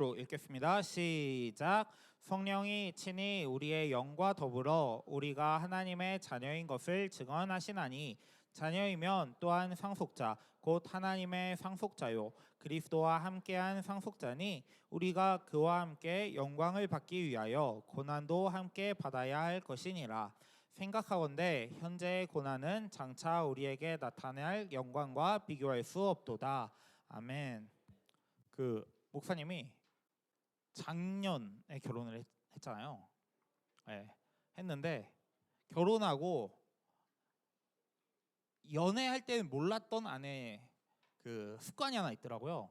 읽겠습니다. 시작. 성령이 친히 우리의 영과 더불어 우리가 하나님의 자녀인 것을 증언하시나니 자녀이면 또한 상속자 곧 하나님의 상속자요 그리스도와 함께한 상속자니 우리가 그와 함께 영광을 받기 위하여 고난도 함께 받아야 할 것이니라. 생각하건대 현재의 고난은 장차 우리에게 나타날 영광과 비교할 수 없도다. 아멘. 목사님이 작년에 결혼을 했잖아요. 네, 했는데 결혼하고 연애할 때는 몰랐던 아내의 그 습관이 하나 있더라고요.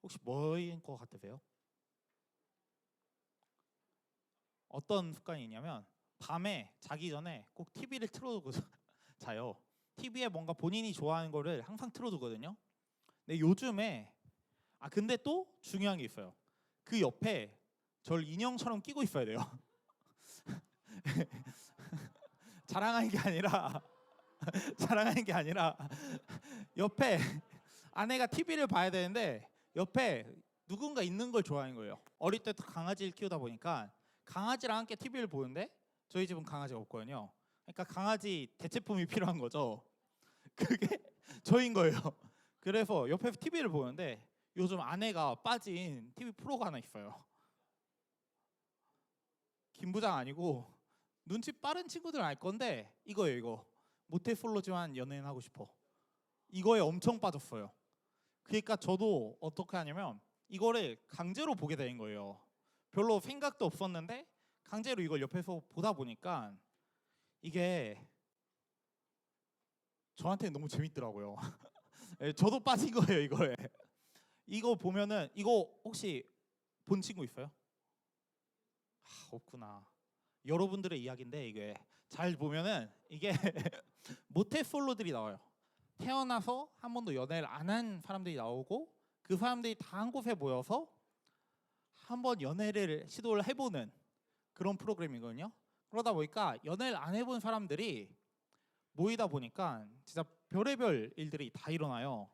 혹시 뭐인 것 같으세요? 어떤 습관이 있냐면 밤에 자기 전에 꼭 TV를 틀어두고 자요. TV에 뭔가 본인이 좋아하는 거를 항상 틀어두거든요. 근데 요즘에 근데 또 중요한 게 있어요. 그 옆에 절 인형처럼 끼고 있어야 돼요. 자랑하는 게 아니라 옆에 아내가 TV를 봐야 되는데 옆에 누군가 있는 걸 좋아하는 거예요. 어릴 때부터 강아지를 키우다 보니까 강아지랑 함께 TV를 보는데 저희 집은 강아지가 없거든요. 그러니까 강아지 대체품이 필요한 거죠. 그게 저인 거예요. 그래서 옆에서 TV를 보는데 요즘 아내가 빠진 TV 프로가 하나 있어요. 김 부장 아니고 눈치 빠른 친구들은 알 건데 이거예요. 이거 모태솔로지만 연예인 하고 싶어. 이거에 엄청 빠졌어요. 그러니까 저도 어떻게 하냐면 이거를 강제로 보게 된 거예요. 별로 생각도 없었는데 강제로 이걸 옆에서 보다 보니까 이게 저한테 너무 재밌더라고요. 저도 빠진 거예요. 이거에. 이거 보면은 이거 혹시 본 친구 있어요? 없구나. 여러분들의 이야기인데 이게 잘 보면은 이게 모태솔로들이 나와요. 태어나서 한 번도 연애를 안 한 사람들이 나오고 그 사람들이 다 한 곳에 모여서 한번 연애를 시도를 해보는 그런 프로그램이거든요. 그러다 보니까 연애를 안 해본 사람들이 모이다 보니까 진짜 별의별 일들이 다 일어나요.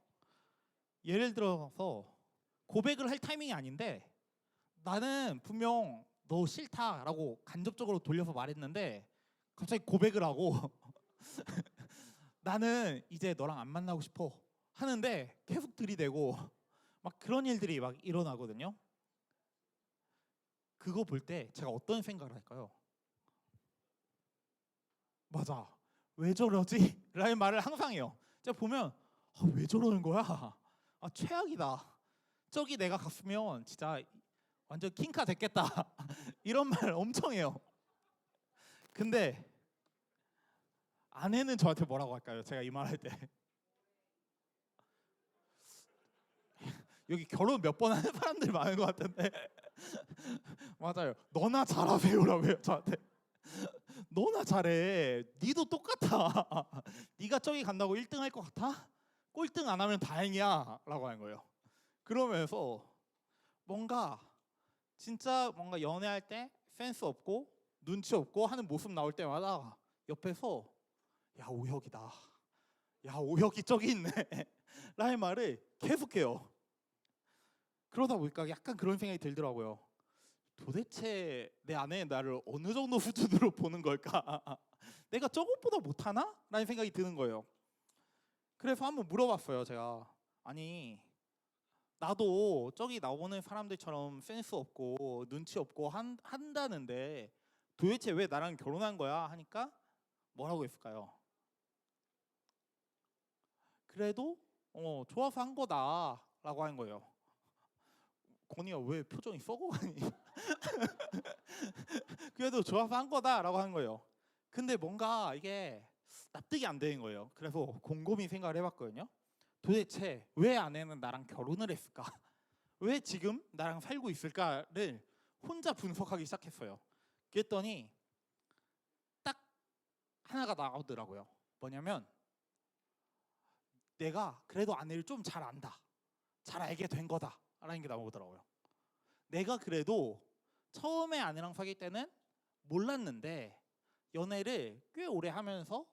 예를 들어서 고백을 할 타이밍이 아닌데 나는 분명 너 싫다라고 간접적으로 돌려서 말했는데 갑자기 고백을 하고 나는 이제 너랑 안 만나고 싶어 하는데 계속 들이대고 막 그런 일들이 막 일어나거든요. 그거 볼 때 제가 어떤 생각을 할까요? 맞아. 왜 저러지? 라는 말을 항상 해요. 제가 보면 왜 저러는 거야? 최악이다. 저기 내가 갔으면 진짜 완전 킹카 됐겠다. 이런 말 엄청 해요. 근데 아내는 저한테 뭐라고 할까요? 제가 이 말 할 때. 여기 결혼 몇 번 하는 사람들 많은 것 같은데. 맞아요. 너나 잘하세요라고 해요 저한테. 너나 잘해. 니도 똑같아. 니가 저기 간다고 1등 할 것 같아? 꼴등 안 하면 다행이야 라고 하는 거예요. 그러면서 진짜 뭔가 연애할 때 센스 없고 눈치 없고 하는 모습 나올 때마다 옆에서 야 오혁이다. 야 오혁이 저기 있네. 라는 말을 계속해요. 그러다 보니까 약간 그런 생각이 들더라고요. 도대체 내 아내는 나를 어느 정도 수준으로 보는 걸까? 내가 저것보다 못하나? 라는 생각이 드는 거예요. 그래서 한번 물어봤어요 제가. 아니 나도 저기 나오는 사람들처럼 센스 없고 눈치 없고 한다는데 도대체 왜 나랑 결혼한 거야? 하니까 뭐라고 했을까요? 그래도 좋아서 한 거다 라고 하는 거예요. 건이가 왜 표정이 썩어가니? 그래도 좋아서 한 거다라고 하는 거예요. 근데 뭔가 이게 납득이 안 되는 거예요. 그래서 곰곰이 생각을 해봤거든요. 도대체 왜 아내는 나랑 결혼을 했을까? 왜 지금 나랑 살고 있을까를 혼자 분석하기 시작했어요. 그랬더니 딱 하나가 나오더라고요. 뭐냐면 내가 그래도 아내를 좀 잘 안다. 잘 알게 된 거다라는 게 나오더라고요. 내가 그래도 처음에 아내랑 사귈 때는 몰랐는데 연애를 꽤 오래 하면서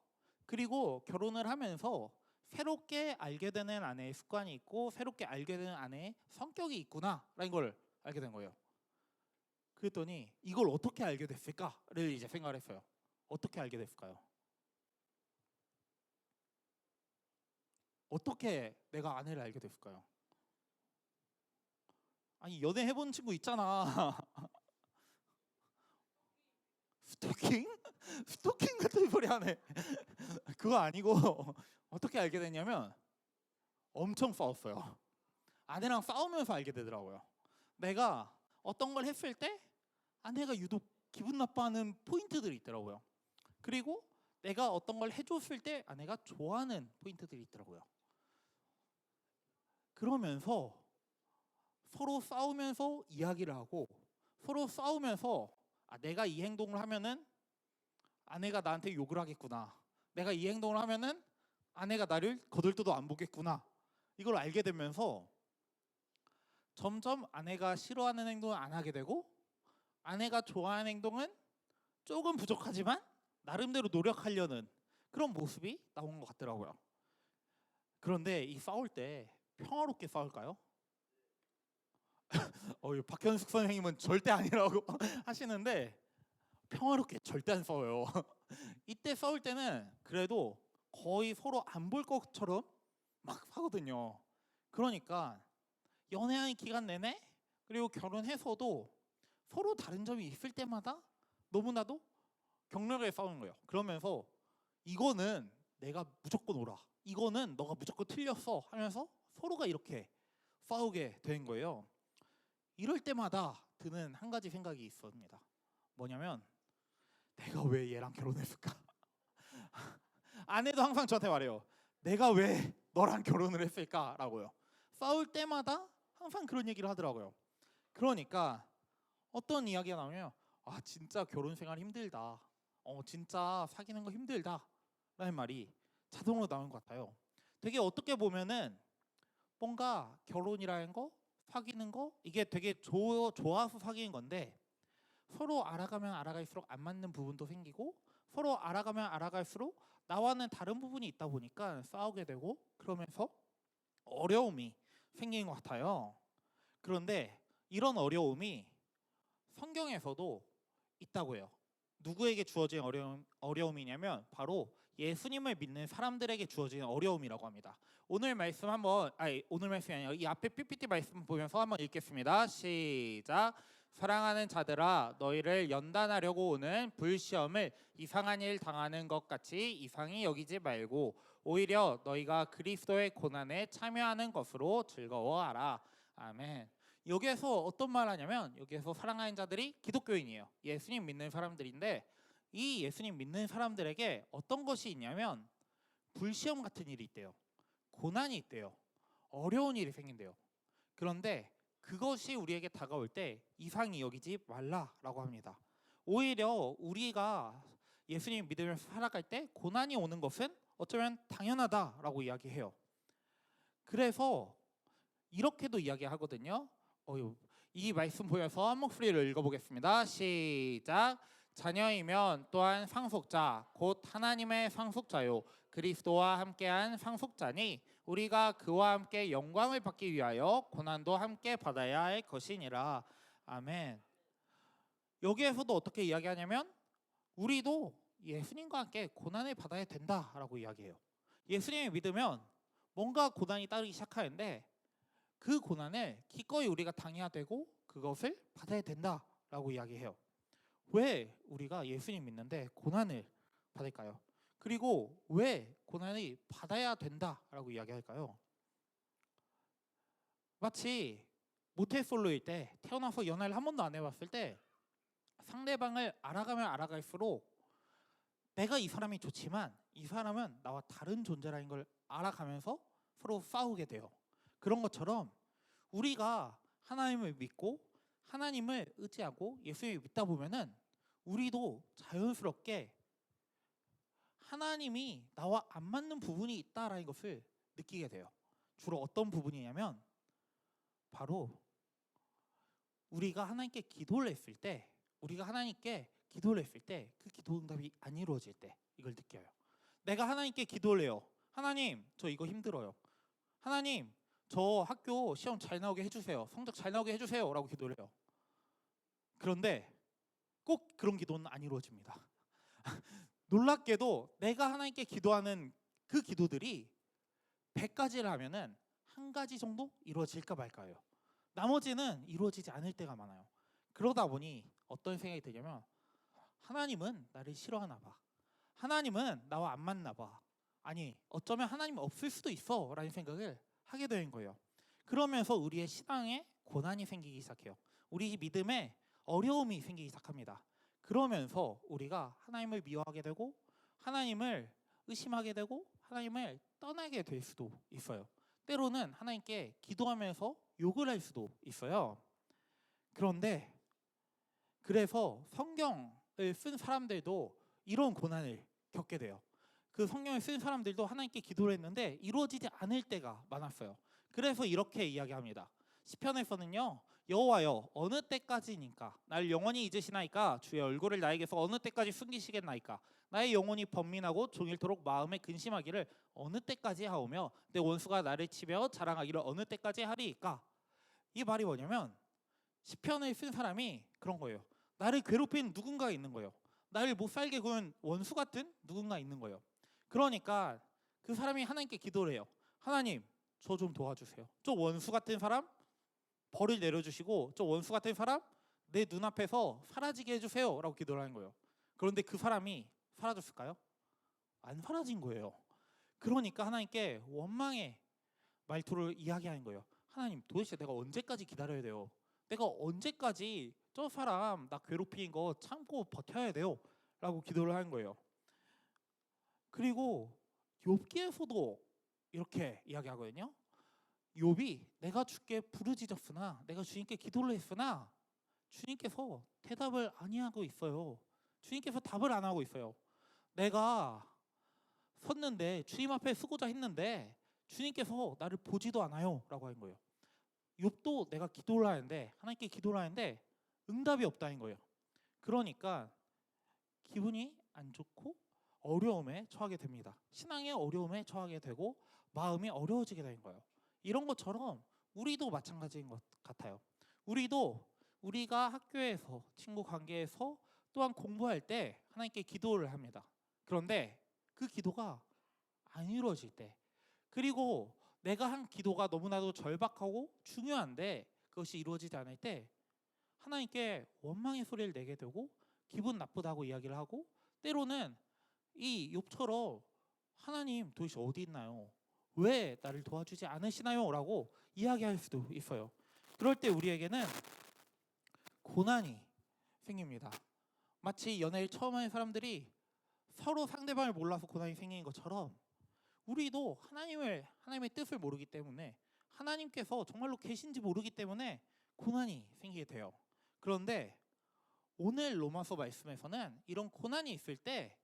그리고 결혼을 하면서 새롭게 알게 되는 아내의 습관이 있고 새롭게 알게 되는 아내의 성격이 있구나라는 걸 알게 된 거예요. 그랬더니 이걸 어떻게 알게 됐을까를 이제 생각을 했어요. 어떻게 알게 됐을까요? 어떻게 내가 아내를 알게 됐을까요? 아니 연애 해본 친구 있잖아. 스토킹? 스토킹 같은 소리 하네. 그거 아니고 어떻게 알게 됐냐면 엄청 싸웠어요. 아내랑 싸우면서 알게 되더라고요. 내가 어떤 걸 했을 때 아내가 유독 기분 나빠하는 포인트들이 있더라고요. 그리고 내가 어떤 걸 해줬을 때 아내가 좋아하는 포인트들이 있더라고요. 그러면서 서로 싸우면서 이야기를 하고 서로 싸우면서 내가 이 행동을 하면은 아내가 나한테 욕을 하겠구나. 내가 이 행동을 하면은 아내가 나를 거들떠도 안 보겠구나. 이걸 알게 되면서 점점 아내가 싫어하는 행동을 안 하게 되고 아내가 좋아하는 행동은 조금 부족하지만 나름대로 노력하려는 그런 모습이 나온 것 같더라고요. 그런데 이 싸울 때 평화롭게 싸울까요? 박현숙 선생님은 절대 아니라고 하시는데 평화롭게 절대 안 싸워요. 이때 싸울 때는 그래도 거의 서로 안 볼 것처럼 막 하거든요. 그러니까 연애하는 기간 내내 그리고 결혼해서도 서로 다른 점이 있을 때마다 너무나도 격렬하게 싸우는 거예요. 그러면서 이거는 내가 무조건 옳아, 이거는 너가 무조건 틀렸어 하면서 서로가 이렇게 싸우게 되는 거예요. 이럴 때마다 드는 한 가지 생각이 있습니다. 뭐냐면 내가 왜 얘랑 결혼했을까? 아내도 항상 저한테 말해요. 내가 왜 너랑 결혼을 했을까라고요. 싸울 때마다 항상 그런 얘기를 하더라고요. 그러니까 어떤 이야기가 나오면 진짜 결혼 생활 힘들다. 진짜 사귀는 거 힘들다. 라는 말이 자동으로 나오는 것 같아요. 되게 어떻게 보면은 뭔가 결혼이라는 거, 사귀는 거 이게 되게 좋아서 사귀는 건데 서로 알아가면 알아갈수록 안 맞는 부분도 생기고 서로 알아가면 알아갈수록 나와는 다른 부분이 있다 보니까 싸우게 되고 그러면서 어려움이 생기는 것 같아요. 그런데 이런 어려움이 성경에서도 있다고 해요. 누구에게 주어진 어려움이냐면 바로 예수님을 믿는 사람들에게 주어진 어려움이라고 합니다. 오늘 말씀이 아니라 이 앞에 PPT 말씀 보면서 한번 읽겠습니다. 시작. 사랑하는 자들아, 너희를 연단하려고 오는 불시험을 이상한 일 당하는 것 같이 이상히 여기지 말고 오히려 너희가 그리스도의 고난에 참여하는 것으로 즐거워하라. 아멘. 여기에서 어떤 말 하냐면 여기에서 사랑하는 자들이 기독교인이에요. 예수님 믿는 사람들인데 이 예수님 믿는 사람들에게 어떤 것이 있냐면 불시험 같은 일이 있대요. 고난이 있대요. 어려운 일이 생긴대요. 그런데 그것이 우리에게 다가올 때 이상히 여기지 말라라고 합니다. 오히려 우리가 예수님 믿으면서 살아갈 때 고난이 오는 것은 어쩌면 당연하다라고 이야기해요. 그래서 이렇게도 이야기하거든요. 이 말씀 보여서 한 목소리를 읽어보겠습니다. 시작. 자녀이면 또한 상속자 곧 하나님의 상속자요 그리스도와 함께한 상속자니 우리가 그와 함께 영광을 받기 위하여 고난도 함께 받아야 할 것이니라. 아멘. 여기에서도 어떻게 이야기하냐면 우리도 예수님과 함께 고난을 받아야 된다라고 이야기해요. 예수님을 믿으면 뭔가 고난이 따르기 시작하는데 그 고난을 기꺼이 우리가 당해야 되고 그것을 받아야 된다라고 이야기해요. 왜 우리가 예수님 믿는데 고난을 받을까요? 그리고 왜 고난을 받아야 된다라고 이야기할까요? 마치 모태솔로일 때 태어나서 연애를 한 번도 안 해봤을 때 상대방을 알아가면 알아갈수록 내가 이 사람이 좋지만 이 사람은 나와 다른 존재라는 걸 알아가면서 서로 싸우게 돼요. 그런 것처럼 우리가 하나님을 믿고 하나님을 의지하고 예수님을 믿다 보면은 우리도 자연스럽게 하나님이 나와 안 맞는 부분이 있다라는 것을 느끼게 돼요. 주로 어떤 부분이냐면 바로 우리가 하나님께 기도를 했을 때 그 기도 응답이 안 이루어질 때 이걸 느껴요. 내가 하나님께 기도를 해요. 하나님, 저 이거 힘들어요. 하나님, 저 학교 시험 잘 나오게 해주세요. 성적 잘 나오게 해주세요. 라고 기도를 해요. 그런데 꼭 그런 기도는 안 이루어집니다. 놀랍게도 내가 하나님께 기도하는 그 기도들이 100가지를 하면은 한 가지 정도 이루어질까 말까요. 나머지는 이루어지지 않을 때가 많아요. 그러다 보니 어떤 생각이 들냐면 하나님은 나를 싫어하나 봐. 하나님은 나와 안 맞나 봐. 아니, 어쩌면 하나님은 없을 수도 있어 라는 생각을 하게 된 거예요. 그러면서 우리의 신앙에 고난이 생기기 시작해요. 우리 믿음에 어려움이 생기기 시작합니다. 그러면서 우리가 하나님을 미워하게 되고 하나님을 의심하게 되고 하나님을 떠나게 될 수도 있어요. 때로는 하나님께 기도하면서 욕을 할 수도 있어요. 그런데 그래서 성경을 쓴 사람들도 이런 고난을 겪게 돼요. 그 성경을 쓴 사람들도 하나님께 기도를 했는데 이루어지지 않을 때가 많았어요. 그래서 이렇게 이야기합니다. 시편에서는요, 여호와여 어느 때까지니까 날 영원히 잊으시나이까 주의 얼굴을 나에게서 어느 때까지 숨기시겠나이까 나의 영혼이 번민하고 종일토록 마음에 근심하기를 어느 때까지 하오며 내 원수가 나를 치며 자랑하기를 어느 때까지 하리이까. 이 말이 뭐냐면 시편을 쓴 사람이 그런 거예요. 나를 괴롭힌 누군가가 있는 거예요. 나를 못 살게 구는 원수 같은 누군가 있는 거예요. 그러니까 그 사람이 하나님께 기도를 해요. 하나님, 저 좀 도와주세요. 저 원수 같은 사람 벌을 내려주시고 저 원수 같은 사람 내 눈앞에서 사라지게 해주세요 라고 기도를 하는 거예요. 그런데 그 사람이 사라졌을까요? 안 사라진 거예요. 그러니까 하나님께 원망의 말투를 이야기하는 거예요. 하나님, 도대체 내가 언제까지 기다려야 돼요? 내가 언제까지 저 사람 나 괴롭힌 거 참고 버텨야 돼요? 라고 기도를 하는 거예요. 그리고 욥기에서도 이렇게 이야기하거든요. 욥이 내가 주께 부르짖었으나 내가 주님께 기도를 했으나 주님께서 대답을 아니하고 있어요. 주님께서 답을 안 하고 있어요. 내가 섰는데 주님 앞에 서고자 했는데 주님께서 나를 보지도 않아요 라고 하는 거예요. 욥도 내가 기도를 하는데 하나님께 기도를 하는데 응답이 없다는 거예요. 그러니까 기분이 안 좋고 어려움에 처하게 됩니다. 신앙의 어려움에 처하게 되고 마음이 어려워지게 되는 거예요. 이런 것처럼 우리도 마찬가지인 것 같아요. 우리도 우리가 학교에서 친구 관계에서 또한 공부할 때 하나님께 기도를 합니다. 그런데 그 기도가 안 이루어질 때 그리고 내가 한 기도가 너무나도 절박하고 중요한데 그것이 이루어지지 않을 때 하나님께 원망의 소리를 내게 되고 기분 나쁘다고 이야기를 하고 때로는 이 욥처럼 하나님 도대체 어디 있나요? 왜 나를 도와주지 않으시나요? 라고 이야기할 수도 있어요. 그럴 때 우리에게는 고난이 생깁니다. 마치 연애를 처음 하는 사람들이 서로 상대방을 몰라서 고난이 생기는 것처럼 우리도 하나님의 뜻을 모르기 때문에 하나님께서 정말로 계신지 모르기 때문에 고난이 생기게 돼요. 그런데 오늘 로마서 말씀에서는 이런 고난이 있을 때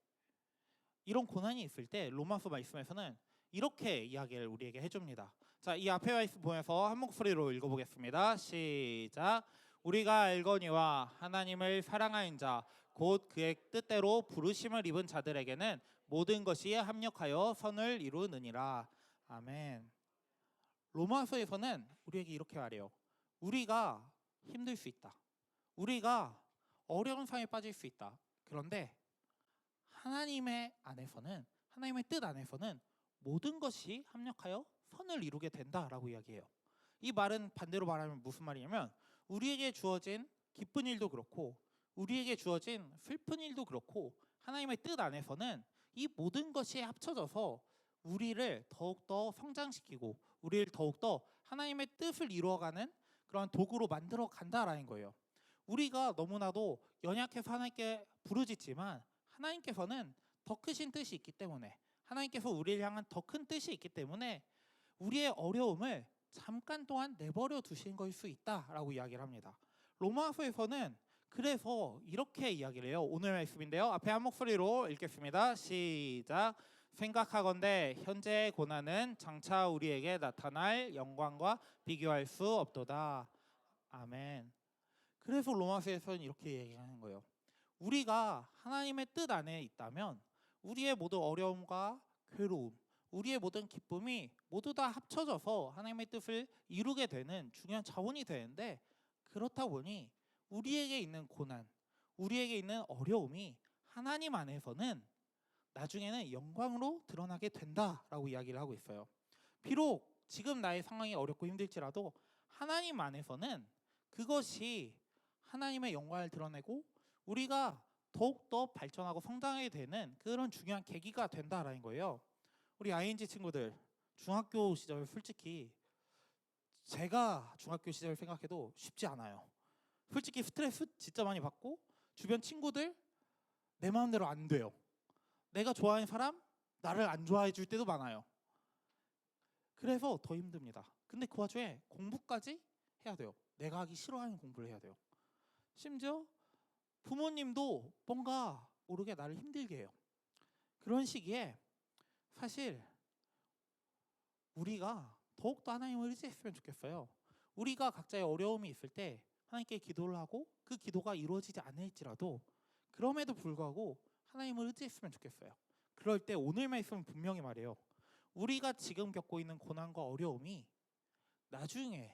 로마서 말씀에서는 이렇게 이야기를 우리에게 해줍니다. 자, 이 앞에 말씀 보면서 한 목소리로 읽어보겠습니다. 시작. 우리가 알거니와 하나님을 사랑하는 자 곧 그의 뜻대로 부르심을 입은 자들에게는 모든 것이 합력하여 선을 이루느니라. 아멘. 로마서에서는 우리에게 이렇게 말해요. 우리가 힘들 수 있다. 우리가 어려운 상황에 빠질 수 있다. 그런데 하나님의 뜻 안에서는 모든 것이 합력하여 선을 이루게 된다라고 이야기해요. 이 말은 반대로 말하면 무슨 말이냐면 우리에게 주어진 기쁜 일도 그렇고 우리에게 주어진 슬픈 일도 그렇고 하나님의 뜻 안에서는 이 모든 것이 합쳐져서 우리를 더욱더 성장시키고 우리를 더욱더 하나님의 뜻을 이루어가는 그런 도구로 만들어 간다라는 거예요. 우리가 너무나도 연약해서 하나님께 부르짖지만 하나님께서는 더 크신 뜻이 있기 때문에 하나님께서 우리를 향한 더 큰 뜻이 있기 때문에 우리의 어려움을 잠깐 동안 내버려 두신 걸 수 있다라고 이야기를 합니다. 로마서에서는 그래서 이렇게 이야기를 해요. 오늘 말씀인데요. 앞에 한 목소리로 읽겠습니다. 시작. 생각하건대 현재의 고난은 장차 우리에게 나타날 영광과 비교할 수 없도다. 아멘. 그래서 로마서에서는 이렇게 얘기하는 거예요. 우리가 하나님의 뜻 안에 있다면 우리의 모든 어려움과 괴로움, 우리의 모든 기쁨이 모두 다 합쳐져서 하나님의 뜻을 이루게 되는 중요한 자원이 되는데, 그렇다 보니 우리에게 있는 고난, 우리에게 있는 어려움이 하나님 안에서는 나중에는 영광으로 드러나게 된다라고 이야기를 하고 있어요. 비록 지금 나의 상황이 어렵고 힘들지라도 하나님 안에서는 그것이 하나님의 영광을 드러내고 우리가 더욱더 발전하고 성장하게 되는 그런 중요한 계기가 된다라는 거예요. 우리 ING 친구들, 중학교 시절 솔직히 제가 중학교 시절 생각해도 쉽지 않아요. 솔직히 스트레스 진짜 많이 받고 주변 친구들 내 마음대로 안 돼요. 내가 좋아하는 사람 나를 안 좋아해 줄 때도 많아요. 그래서 더 힘듭니다. 근데 그 와중에 공부까지 해야 돼요. 내가 하기 싫어하는 공부를 해야 돼요. 심지어 부모님도 뭔가 모르게 나를 힘들게 해요. 그런 시기에 사실 우리가 더욱더 하나님을 의지했으면 좋겠어요. 우리가 각자의 어려움이 있을 때 하나님께 기도를 하고 그 기도가 이루어지지 않을지라도 그럼에도 불구하고 하나님을 의지했으면 좋겠어요. 그럴 때 오늘 말씀은 분명히 말해요. 우리가 지금 겪고 있는 고난과 어려움이 나중에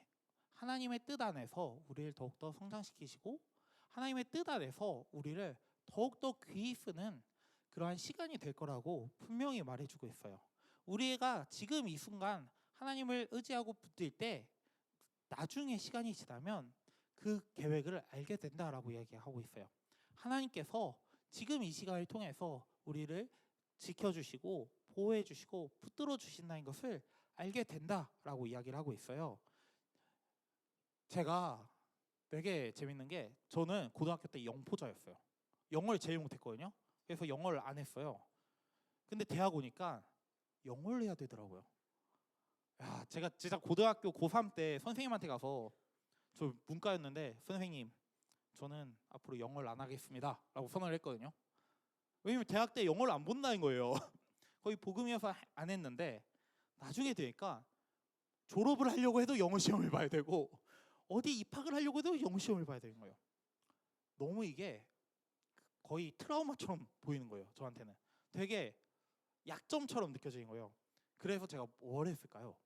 하나님의 뜻 안에서 우리를 더욱더 성장시키시고 하나님의 뜻 안에서 우리를 더욱더 귀히 쓰는 그러한 시간이 될 거라고 분명히 말해주고 있어요. 우리가 지금 이 순간 하나님을 의지하고 붙들 때 나중에 시간이 지나면 그 계획을 알게 된다라고 이야기하고 있어요. 하나님께서 지금 이 시간을 통해서 우리를 지켜주시고 보호해주시고 붙들어 주신다는 것을 알게 된다라고 이야기를 하고 있어요. 제가 되게 재밌는 게 저는 고등학교 때 영포자였어요. 영어를 제일 못했거든요. 그래서 영어를 안 했어요. 근데 대학 오니까 영어를 해야 되더라고요. 야, 제가 진짜 고등학교 고3 때 선생님한테 가서 저 문과였는데 선생님 저는 앞으로 영어를 안 하겠습니다 라고 선언을 했거든요. 왜냐면 대학 때 영어를 안 본다는 거예요. 거의 복음이어서 안 했는데 나중에 되니까 졸업을 하려고 해도 영어 시험을 봐야 되고 어디 입학을 하려고 해도 영어 시험을 봐야 되는 거예요. 너무 이게 거의 트라우마처럼 보이는 거예요. 저한테는 되게 약점처럼 느껴지는 거예요. 그래서 제가 뭘 했을까요?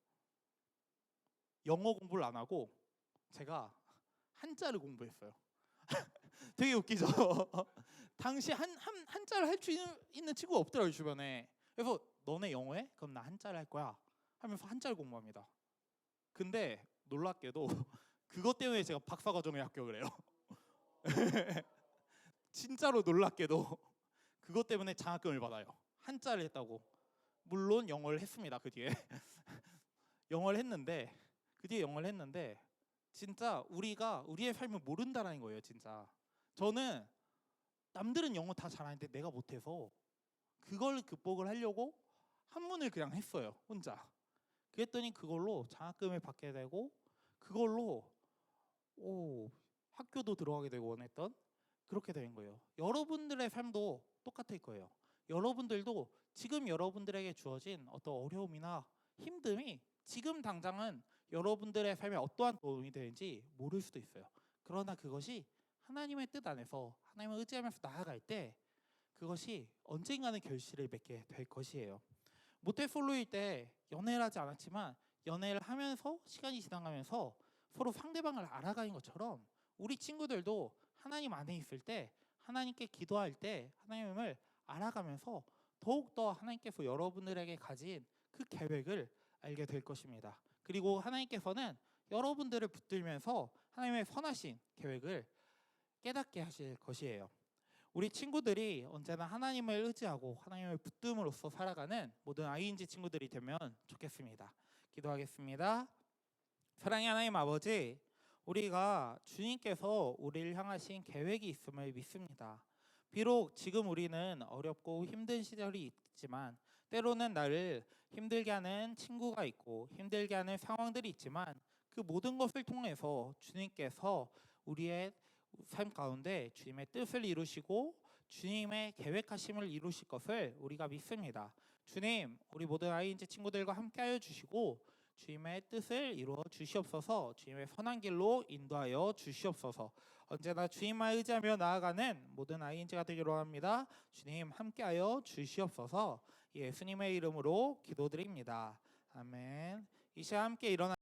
영어 공부를 안 하고 제가 한자를 공부했어요. 되게 웃기죠? 당시 한자를 할 수 있는 친구가 없더라고요 주변에. 그래서 너네 영어해? 그럼 나 한자를 할 거야 하면서 한자를 공부합니다. 근데 놀랍게도 그것 때문에 제가 박사과정에 합격을 해요. 진짜로 놀랍게도 그것 때문에 장학금을 받아요. 한자를 했다고. 물론 영어를 했습니다. 그 뒤에 영어를 했는데 진짜 우리가 우리의 삶을 모른다라는 거예요. 진짜 저는 남들은 영어 다 잘하는데 내가 못해서 그걸 극복을 하려고 한문을 그냥 했어요. 혼자. 그랬더니 그걸로 장학금을 받게 되고 그걸로 학교도 들어가게 되고 원했던 그렇게 된 거예요. 여러분들의 삶도 똑같을 거예요. 여러분들도 지금 여러분들에게 주어진 어떤 어려움이나 힘듦이 지금 당장은 여러분들의 삶에 어떠한 도움이 되는지 모를 수도 있어요. 그러나 그것이 하나님의 뜻 안에서 하나님을 의지하면서 나아갈 때 그것이 언젠가는 결실을 맺게 될 것이에요. 모태솔로일 때 연애를 하지 않았지만 연애를 하면서 시간이 지나가면서 서로 상대방을 알아가는 것처럼 우리 친구들도 하나님 안에 있을 때 하나님께 기도할 때 하나님을 알아가면서 더욱더 하나님께서 여러분들에게 가진 그 계획을 알게 될 것입니다. 그리고 하나님께서는 여러분들을 붙들면서 하나님의 선하신 계획을 깨닫게 하실 것이에요. 우리 친구들이 언제나 하나님을 의지하고 하나님을 붙듦으로써 살아가는 모든 ING 친구들이 되면 좋겠습니다. 기도하겠습니다. 사랑의 하나님 아버지, 우리가 주님께서 우리를 향하신 계획이 있음을 믿습니다. 비록 지금 우리는 어렵고 힘든 시절이 있지만 때로는 나를 힘들게 하는 친구가 있고 힘들게 하는 상황들이 있지만 그 모든 것을 통해서 주님께서 우리의 삶 가운데 주님의 뜻을 이루시고 주님의 계획하심을 이루실 것을 우리가 믿습니다. 주님, 우리 모든 ING 친구들과 함께하여 주시고 주님의 뜻을 이루어 주시옵소서. 주님의 선한 길로 인도하여 주시옵소서. 언제나 주님만 의지하며 나아가는 모든 ING가 되기로 합니다. 주님 함께하여 주시옵소서. 예수님의 이름으로 기도드립니다. 아멘. 이 시간 함께 일어나